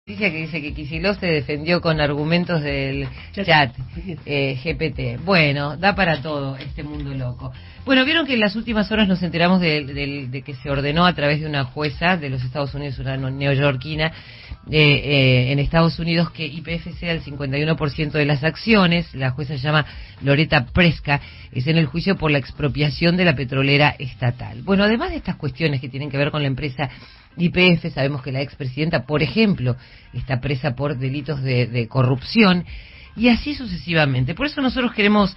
Noticia que dice que Kicillof se defendió con argumentos del chat GPT. Bueno, da para todo este mundo loco. Bueno, vieron que en las últimas horas nos enteramos de que se ordenó a través de una jueza de los Estados Unidos, una neoyorquina, en Estados Unidos, que YPF sea el 51% de las acciones. La jueza se llama Loretta Preska, es en el juicio por la expropiación de la petrolera estatal. Bueno, además de estas cuestiones que tienen que ver con la empresa YPF, sabemos que la expresidenta, por ejemplo, está presa por delitos de corrupción, y así sucesivamente. Por eso nosotros queremos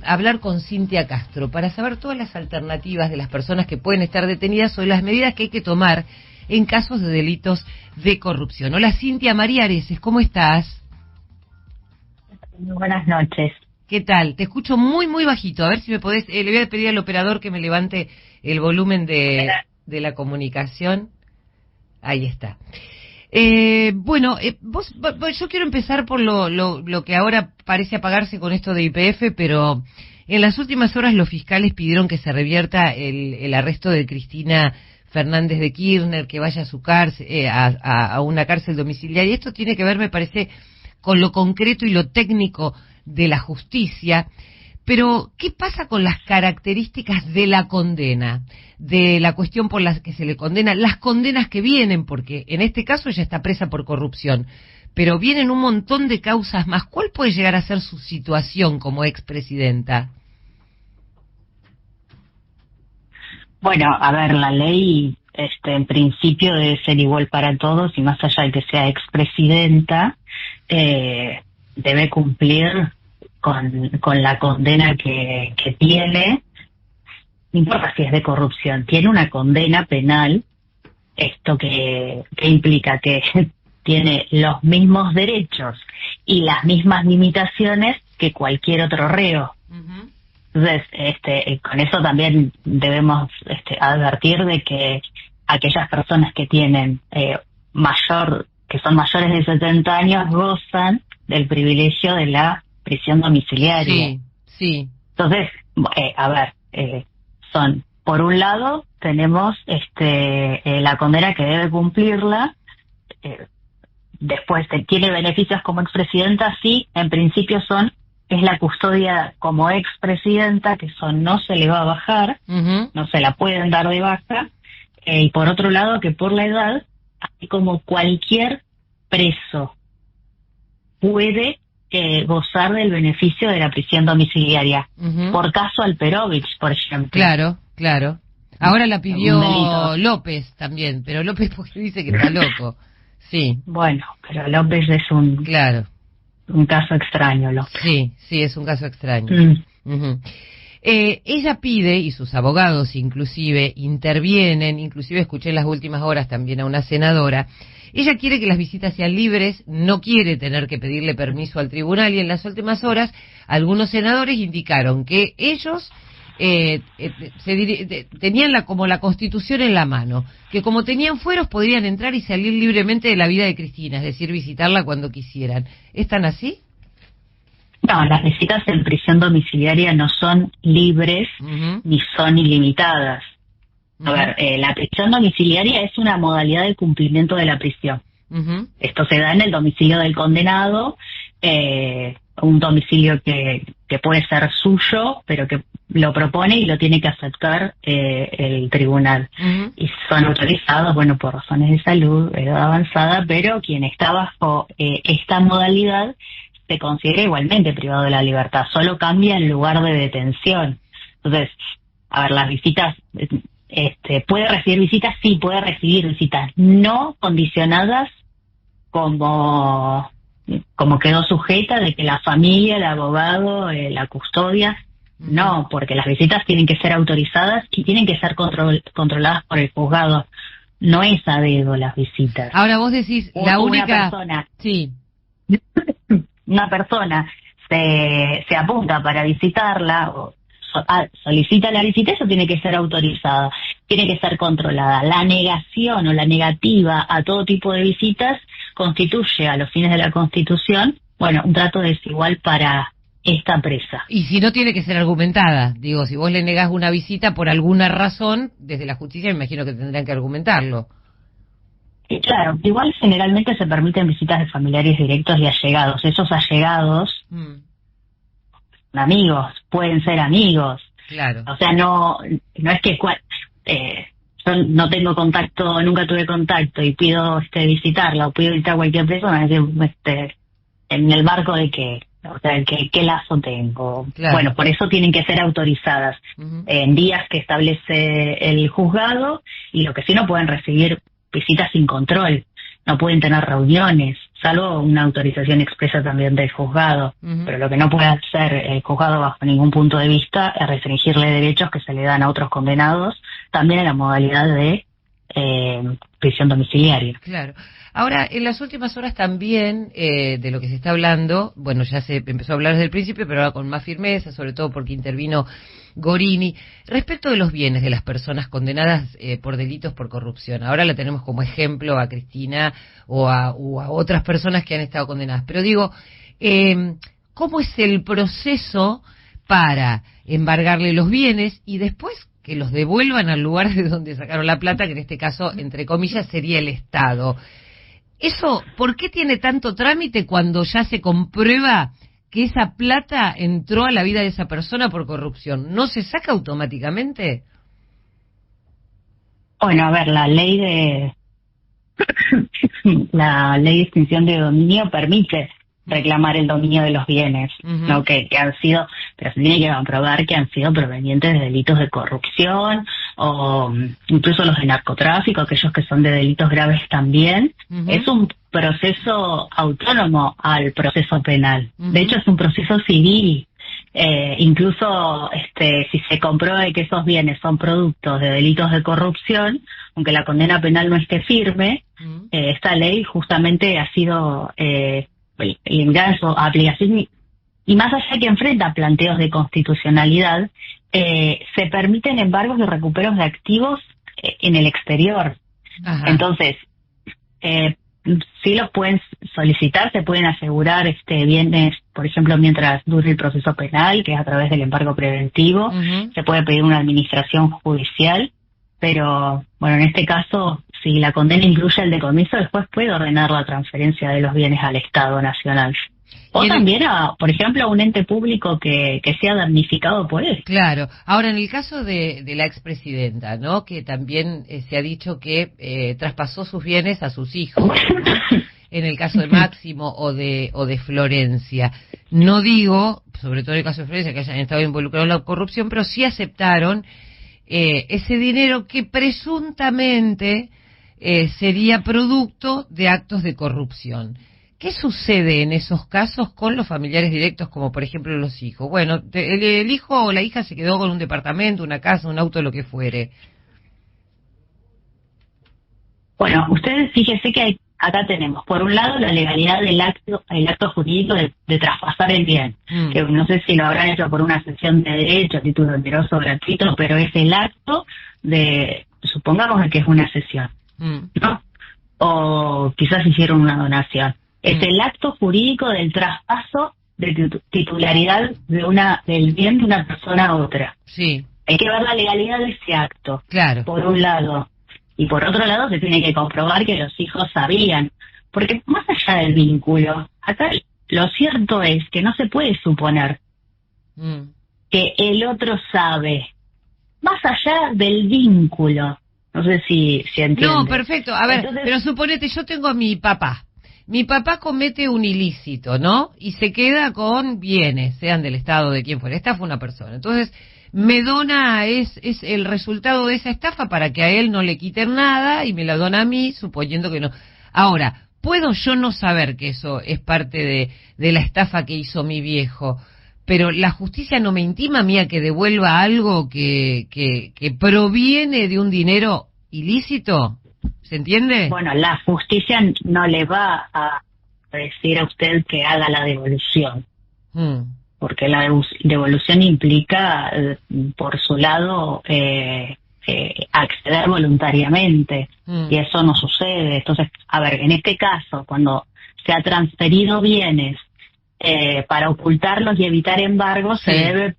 hablar con Cintia Castro, para saber todas las alternativas de las personas que pueden estar detenidas o las medidas que hay que tomar en casos de delitos de corrupción. Hola Cintia, María Areces, ¿cómo estás? Muy buenas noches. ¿Qué tal? Te escucho muy, muy bajito. A ver si me podés... le voy a pedir al operador que me levante el volumen de la comunicación. Ahí está. Yo quiero empezar por lo que ahora parece apagarse con esto de YPF, pero en las últimas horas los fiscales pidieron que se revierta el arresto de Cristina Fernández de Kirchner, que vaya a su cárcel, a una cárcel domiciliaria. Y esto tiene que ver, me parece, con lo concreto y lo técnico de la justicia. Pero, ¿qué pasa con las características de la condena? De la cuestión por la que se le condena, las condenas que vienen, porque en este caso ella está presa por corrupción, pero vienen un montón de causas más. ¿Cuál puede llegar a ser su situación como expresidenta? Bueno, a ver, la ley en principio debe ser igual para todos, y más allá de que sea expresidenta, debe cumplir con la condena que tiene. No importa si es de corrupción, tiene una condena penal. Esto que implica que tiene los mismos derechos y las mismas limitaciones que cualquier otro reo. Uh-huh. Entonces, con eso también debemos advertir de que aquellas personas que tienen que son mayores de 70 años gozan del privilegio de la prisión domiciliaria. Sí, sí. Entonces, son, por un lado, tenemos la condena que debe cumplirla. Después tiene beneficios como expresidenta, sí, en principio es la custodia como expresidenta, que eso no se le va a bajar, uh-huh. No se la pueden dar de baja. Y por otro lado, que por la edad, así como cualquier preso puede gozar del beneficio de la prisión domiciliaria. Uh-huh. Por caso Alperovich, por ejemplo. Claro, claro. Ahora la pidió López también, pero López porque dice que está loco. Sí. Bueno, pero López es un caso extraño, López. Sí, es un caso extraño. Uh-huh. Ella pide, y sus abogados inclusive intervienen, inclusive escuché en las últimas horas también a una senadora. Ella quiere que las visitas sean libres, no quiere tener que pedirle permiso al tribunal, y en las últimas horas algunos senadores indicaron que ellos tenían como la Constitución en la mano, que como tenían fueros podrían entrar y salir libremente de la vida de Cristina, es decir, visitarla cuando quisieran. ¿Están así? No, las visitas en prisión domiciliaria no son libres, uh-huh. Ni son ilimitadas. A ver, la prisión domiciliaria es una modalidad de cumplimiento de la prisión. Uh-huh. Esto se da en el domicilio del condenado, un domicilio que puede ser suyo, pero que lo propone y lo tiene que aceptar el tribunal. Uh-huh. Y son autorizados, por razones de salud, edad avanzada, pero quien está bajo esta modalidad se considera igualmente privado de la libertad, solo cambia el lugar de detención. Entonces, a ver, las visitas... ¿puede recibir visitas? Sí, puede recibir visitas, no condicionadas como quedó sujeta de que la familia, el abogado, la custodia, no, porque las visitas tienen que ser autorizadas y tienen que ser controladas por el juzgado. No es a dedo las visitas. Ahora vos decís, la única... Una persona, sí. Una persona se apunta para visitarla o solicita la visita, eso tiene que ser autorizada, tiene que ser controlada. La negación o la negativa a todo tipo de visitas constituye, a los fines de la Constitución, un trato desigual para esta presa. Y si no, tiene que ser argumentada. Digo, si vos le negás una visita por alguna razón, desde la justicia me imagino que tendrán que argumentarlo. Y claro, igual generalmente se permiten visitas de familiares directos y allegados. Esos allegados, amigos, pueden ser amigos. Claro. O sea, no es que yo no tengo contacto, nunca tuve contacto y pido visitarla o pido visitar a cualquier persona, en el marco de que, o sea, ¿qué lazo tengo? Claro. Bueno, por eso tienen que ser autorizadas en días que establece el juzgado, y lo que sí, no pueden recibir visitas sin control, no pueden tener reuniones, salvo una autorización expresa también del juzgado. Pero lo que no puede hacer el juzgado bajo ningún punto de vista es restringirle derechos que se le dan a otros condenados, también en la modalidad de prisión domiciliaria. Claro. Ahora, en las últimas horas también, de lo que se está hablando, bueno, ya se empezó a hablar desde el principio, pero ahora con más firmeza, sobre todo porque intervino Gorini, respecto de los bienes de las personas condenadas por delitos por corrupción. Ahora la tenemos como ejemplo a Cristina o a otras personas que han estado condenadas. Pero digo, ¿cómo es el proceso para embargarle los bienes y después que los devuelvan al lugar de donde sacaron la plata, que en este caso, entre comillas, sería el Estado? Eso, ¿por qué tiene tanto trámite cuando ya se comprueba que esa plata entró a la vida de esa persona por corrupción? ¿No se saca automáticamente? Bueno, a ver, la ley de extinción de dominio permite reclamar el dominio de los bienes, ¿no? que han sido, pero se tiene que comprobar que han sido provenientes de delitos de corrupción, o incluso los de narcotráfico, aquellos que son de delitos graves también. Es un proceso autónomo al proceso penal. De hecho, es un proceso civil. Incluso si se comprueba que esos bienes son productos de delitos de corrupción, aunque la condena penal no esté firme, esta ley justamente ha sido limitada en su aplicación, y más allá que enfrenta planteos de constitucionalidad, se permiten embargos de recuperos de activos en el exterior. Ajá. Entonces, sí los pueden solicitar, se pueden asegurar bienes, por ejemplo, mientras dure el proceso penal, que es a través del embargo preventivo. Se puede pedir una administración judicial, pero bueno, en este caso, si la condena incluye el decomiso, después puede ordenar la transferencia de los bienes al Estado Nacional. O también por ejemplo, a un ente público que sea damnificado por él. Claro. Ahora, en el caso de la expresidenta, ¿no? Que también se ha dicho que traspasó sus bienes a sus hijos. En el caso de Máximo o de Florencia. No digo, sobre todo en el caso de Florencia, que hayan estado involucrados en la corrupción, pero sí aceptaron ese dinero que presuntamente sería producto de actos de corrupción. ¿Qué sucede en esos casos con los familiares directos, como por ejemplo los hijos? Bueno, el hijo o la hija se quedó con un departamento, una casa, un auto, lo que fuere. Bueno, ustedes fíjense que acá tenemos, por un lado, la legalidad del acto jurídico de traspasar el bien, que no sé si lo habrán hecho por una sesión de derecho, a título oneroso gratuito, pero es el acto de, supongamos que es una sesión, ¿no? O quizás hicieron una donación. Es el acto jurídico del traspaso de titularidad del bien de una persona a otra. Sí. Hay que ver la legalidad de ese acto, claro, por un lado. Y por otro lado se tiene que comprobar que los hijos sabían. Porque más allá del vínculo, acá lo cierto es que no se puede suponer que el otro sabe. Más allá del vínculo. No sé si entiendes. No, perfecto. A ver, entonces, pero suponete, yo tengo a mi papá. Mi papá comete un ilícito, ¿no? Y se queda con bienes, sean del Estado, de quien fuera. Esta fue una persona. Entonces, me dona, es el resultado de esa estafa para que a él no le quiten nada y me la dona a mí, suponiendo que no. Ahora, ¿puedo yo no saber que eso es parte de la estafa que hizo mi viejo? Pero la justicia no me intima a mí a que devuelva algo que proviene de un dinero ilícito. ¿Se entiende? Bueno, la justicia no le va a decir a usted que haga la devolución. Porque la devolución implica, por su lado, acceder voluntariamente, y eso no sucede. Entonces, a ver, en este caso, cuando se ha transferido bienes para ocultarlos y evitar embargos, se debe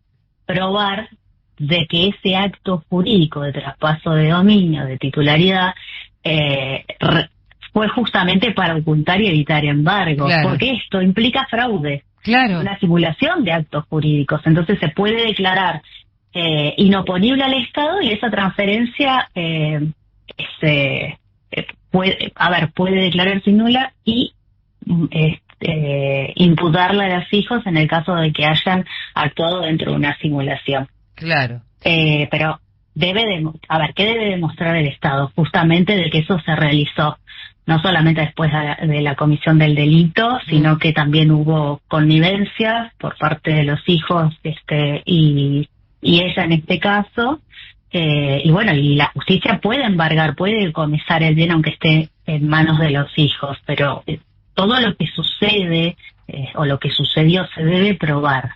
probar de que ese acto jurídico de traspaso de dominio, de titularidad, fue justamente para ocultar y evitar embargos, porque esto implica fraude, una simulación de actos jurídicos. Entonces se puede declarar inoponible al Estado y esa transferencia puede declararse nula y imputarla a los hijos en el caso de que hayan actuado dentro de una simulación. Claro. Pero ¿qué debe demostrar el Estado? Justamente de que eso se realizó, no solamente después de la comisión del delito, sino que también hubo connivencia por parte de los hijos y ella en este caso, y la justicia puede embargar, puede decomisar el bien aunque esté en manos de los hijos, pero todo lo que sucede o lo que sucedió se debe probar,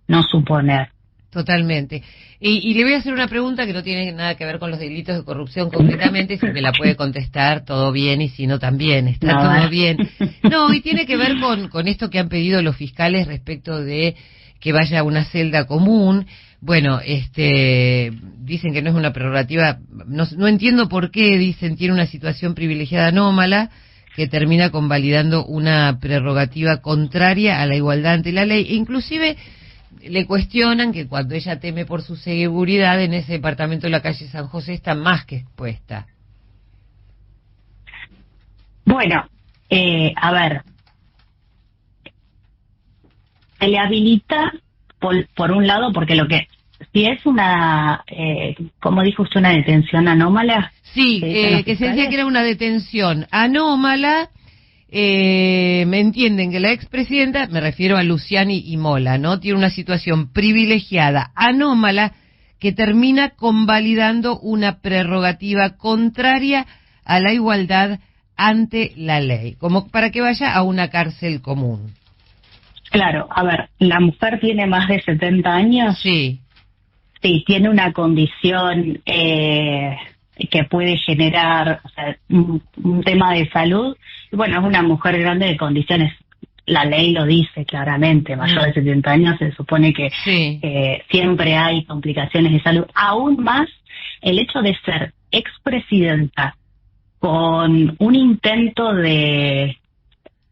no suponer. Totalmente. Y le voy a hacer una pregunta que no tiene nada que ver con los delitos de corrupción concretamente, si me la puede contestar, todo bien, y si no también, está todo bien. No, y tiene que ver con esto que han pedido los fiscales respecto de que vaya a una celda común. Bueno, dicen que no es una prerrogativa, no entiendo por qué, dicen, tiene una situación privilegiada anómala, que termina convalidando una prerrogativa contraria a la igualdad ante la ley, e inclusive le cuestionan que cuando ella teme por su seguridad en ese departamento de la calle San José está más que expuesta. Bueno, se le habilita por un lado porque si es una, ¿cómo dijo usted, una detención anómala? Sí, que se decía que era una detención anómala. Me entienden que la expresidenta, me refiero a Luciani y Mola, ¿no? Tiene una situación privilegiada, anómala, que termina convalidando una prerrogativa contraria a la igualdad ante la ley, como para que vaya a una cárcel común. Claro, la mujer tiene más de 70 años. Sí. Sí, tiene una condición que puede generar un tema de salud. Bueno, es una mujer grande de condiciones, la ley lo dice claramente, mayor de 70 años se supone que siempre hay complicaciones de salud. Aún más, el hecho de ser expresidenta con un intento de,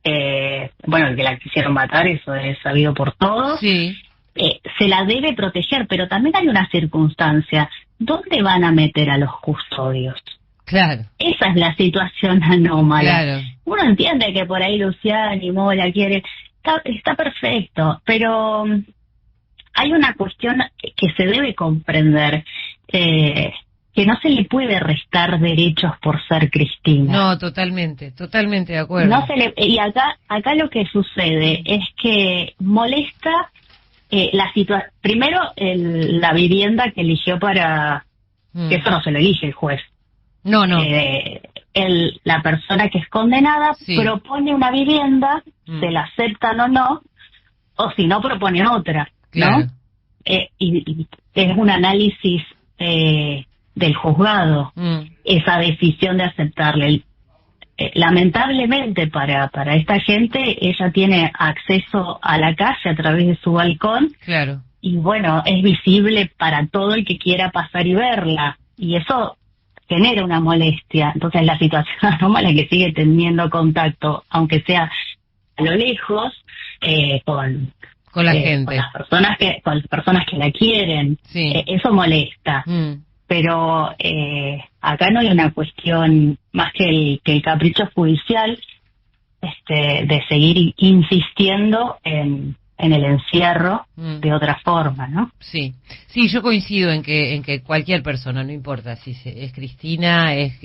que la quisieron matar, eso es sabido por todos, se la debe proteger, pero también hay una circunstancia, ¿dónde van a meter a los custodios? Claro. Esa es la situación anómala. Claro. Uno entiende que por ahí Luciani, Mola quiere, está perfecto, pero hay una cuestión que se debe comprender, que no se le puede restar derechos por ser Cristina. No, totalmente de acuerdo. Y acá lo que sucede es que molesta la situación. Primero, la vivienda que eligió para... que eso no se lo elige el juez. No. La persona que es condenada propone una vivienda, se la aceptan o no, o si no propone otra, claro. ¿no? Y es un análisis del juzgado, esa decisión de aceptarle. Lamentablemente para esta gente, ella tiene acceso a la calle a través de su balcón, claro. Y bueno, es visible para todo el que quiera pasar y verla, y eso genera una molestia. Entonces la situación anómala que sigue teniendo contacto, aunque sea a lo lejos, con la gente, con las personas que la quieren, eso molesta. Pero acá no hay una cuestión más que el capricho judicial de seguir insistiendo en el encierro de otra forma, ¿no? Sí, yo coincido en que cualquier persona, no importa si es Cristina, es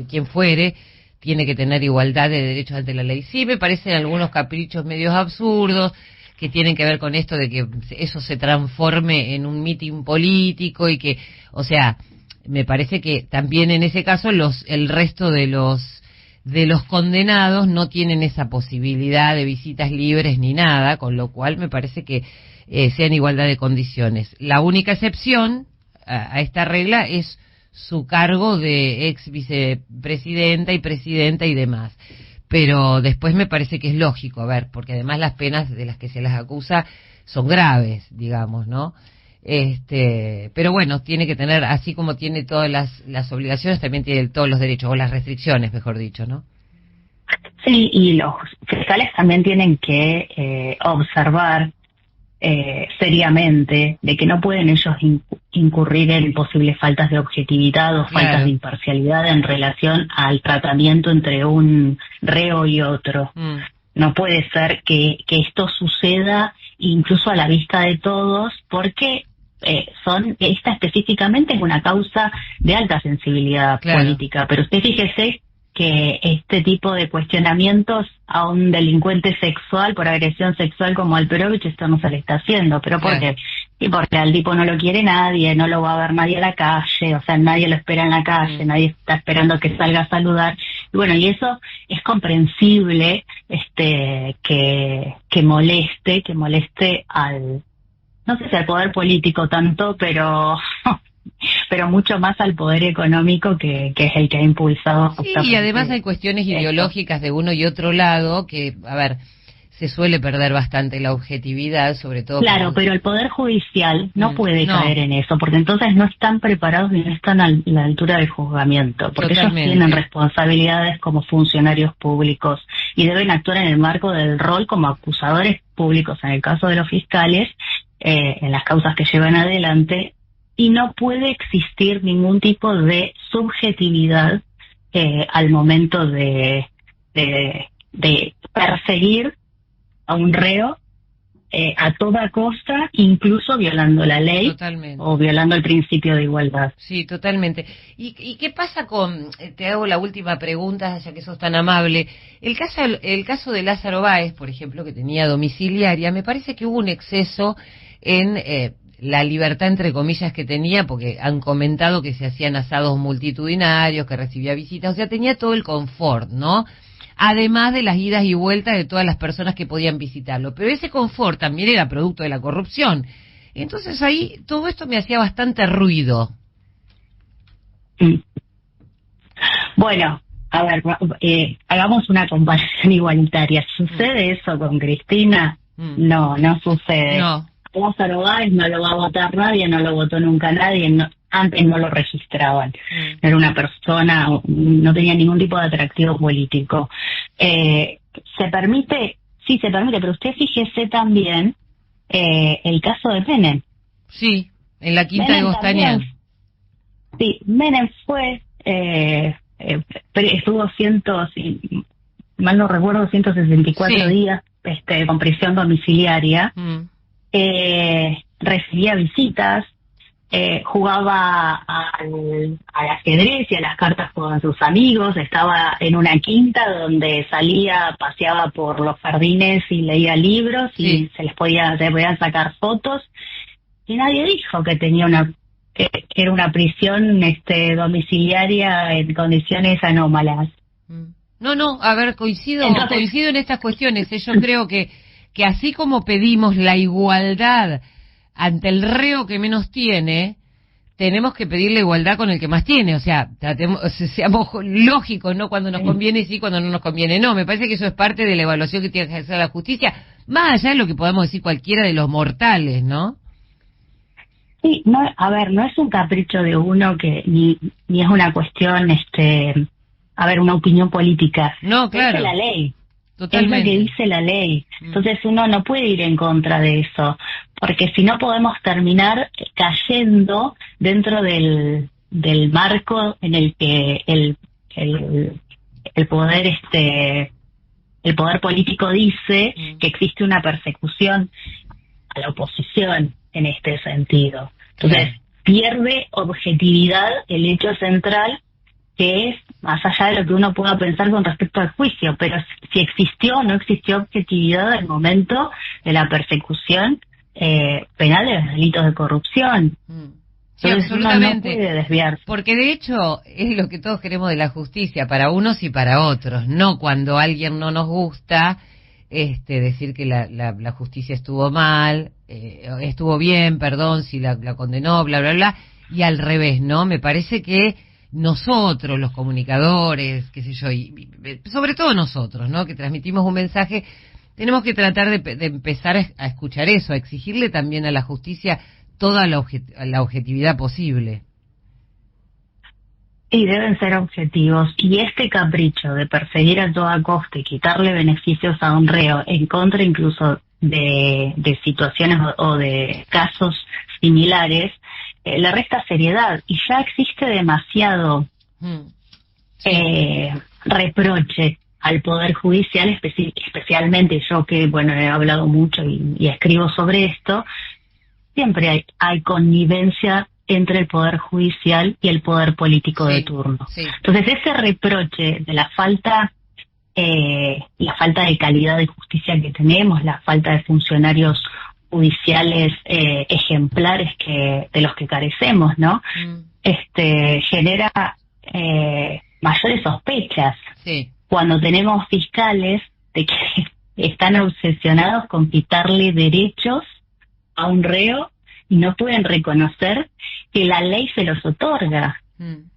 quien fuere, tiene que tener igualdad de derechos ante la ley. Sí, me parecen algunos caprichos medios absurdos que tienen que ver con esto de que eso se transforme en un mitin político y que, o sea, me parece que también en ese caso el resto de los condenados no tienen esa posibilidad de visitas libres ni nada, con lo cual me parece que sea en igualdad de condiciones. La única excepción a esta regla es su cargo de ex vicepresidenta y presidenta y demás. Pero después me parece que es lógico, porque además las penas de las que se las acusa son graves, digamos, ¿no? Pero bueno, tiene que tener, así como tiene todas las obligaciones, también tiene todos los derechos, o las restricciones, mejor dicho, ¿no? Sí, y los fiscales también tienen que observar seriamente de que no pueden ellos incurrir en posibles faltas de objetividad o faltas de imparcialidad en relación al tratamiento entre un reo y otro. No puede ser que esto suceda incluso a la vista de todos, porque esta específicamente es una causa de alta sensibilidad política, pero usted fíjese que este tipo de cuestionamientos a un delincuente sexual por agresión sexual como Alperovich, esto no se le está haciendo. ¿Pero por qué? Y porque al tipo no lo quiere nadie, no lo va a ver nadie a la calle, o sea, nadie lo espera en la calle, nadie está esperando que salga a saludar. Y bueno, y eso es comprensible, que moleste al, no sé si al poder político tanto, pero mucho más al poder económico que es el que ha impulsado. Sí, y además hay cuestiones ideológicas de uno y otro lado que, a ver, se suele perder bastante la objetividad, sobre todo... Claro, pero el Poder Judicial no puede caer en eso, porque entonces no están preparados ni no están a la altura del juzgamiento, porque ellos tienen responsabilidades como funcionarios públicos y deben actuar en el marco del rol como acusadores públicos, en el caso de los fiscales, en las causas que llevan adelante, y no puede existir ningún tipo de subjetividad al momento de perseguir a un reo a toda costa, incluso violando la ley o violando el principio de igualdad. Sí, totalmente. ¿Y qué pasa con, te hago la última pregunta, ya que sos tan amable, el caso de Lázaro Báez, por ejemplo, que tenía domiciliaria, me parece que hubo un exceso en la libertad, entre comillas, que tenía, porque han comentado que se hacían asados multitudinarios, que recibía visitas, o sea, tenía todo el confort, ¿no? Además de las idas y vueltas de todas las personas que podían visitarlo. Pero ese confort también era producto de la corrupción. Entonces ahí todo esto me hacía bastante ruido. Bueno, a ver, hagamos una comparación igualitaria. ¿Sucede eso con Cristina? No sucede. No. Lázaro Báez no lo va a votar nadie, no lo votó nunca nadie, antes no lo registraban. Era una persona, no tenía ningún tipo de atractivo político. ¿Se permite? Sí, se permite, pero usted fíjese también el caso de Menem. Sí, en la Quinta de Bostañán. Sí, Menem fue, estuvo mal no recuerdo, 164 días con prisión domiciliaria. Recibía visitas, jugaba al ajedrez y a las cartas con sus amigos, estaba en una quinta donde salía, paseaba por los jardines y leía libros y se podían sacar fotos, y nadie dijo que tenía que era una prisión domiciliaria en condiciones anómalas. No, a ver, coincido en estas cuestiones. Yo creo que así como pedimos la igualdad ante el reo que menos tiene, tenemos que pedir la igualdad con el que más tiene. O sea, seamos lógicos, ¿no? Cuando nos conviene sí, cuando no nos conviene no. Me parece que eso es parte de la evaluación que tiene que hacer la justicia, más allá de lo que podamos decir cualquiera de los mortales, ¿no? Sí, a ver, no es un capricho de uno ni es una cuestión, una opinión política. No, claro. Es la ley. Totalmente. Es lo que dice la ley. Entonces uno no puede ir en contra de eso, porque si no podemos terminar cayendo dentro del marco en el que el poder el poder político dice que existe una persecución a la oposición en este sentido. Entonces pierde objetividad el hecho central, que es más allá de lo que uno pueda pensar con respecto al juicio, pero si existió o no existió objetividad al momento de la persecución penal de los delitos de corrupción. Sí, entonces absolutamente. Uno no puede desviarse. Porque de hecho es lo que todos queremos de la justicia, para unos y para otros, no cuando a alguien no nos gusta decir que la justicia estuvo mal, estuvo bien, perdón, si la condenó, bla, bla, bla, y al revés, ¿no? Me parece que nosotros, los comunicadores, qué sé yo, y sobre todo nosotros, ¿no?, que transmitimos un mensaje, tenemos que tratar de empezar a escuchar eso, a exigirle también a la justicia toda la objetividad posible. Y deben ser objetivos. Y este capricho de perseguir a toda costa y quitarle beneficios a un reo, en contra incluso de situaciones o de casos similares, le resta seriedad. Y ya existe demasiado reproche al Poder Judicial, especialmente yo que, bueno, he hablado mucho y escribo sobre esto. Siempre hay connivencia entre el Poder Judicial y el Poder Político de turno. Sí. Entonces, ese reproche de la falta de calidad de justicia que tenemos, la falta de funcionarios judiciales ejemplares de los que carecemos, ¿no? Genera mayores sospechas. Sí. Cuando tenemos fiscales de que están obsesionados con quitarle derechos a un reo y no pueden reconocer que la ley se los otorga,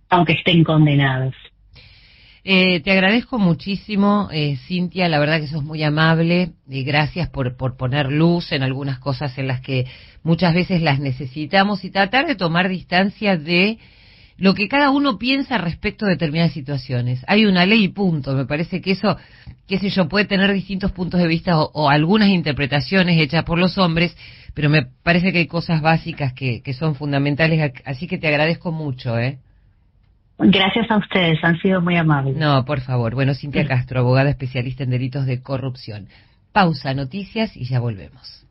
aunque estén condenados. Te agradezco muchísimo, Cintia, la verdad que sos muy amable, y gracias por poner luz en algunas cosas en las que muchas veces las necesitamos y tratar de tomar distancia de lo que cada uno piensa respecto de determinadas situaciones. Hay una ley y punto. Me parece que eso, qué sé yo, puede tener distintos puntos de vista o algunas interpretaciones hechas por los hombres, pero me parece que hay cosas básicas que son fundamentales, así que te agradezco mucho, Gracias a ustedes, han sido muy amables. No, por favor. Bueno, Cintia Castro, abogada especialista en delitos de corrupción. Pausa, noticias y ya volvemos.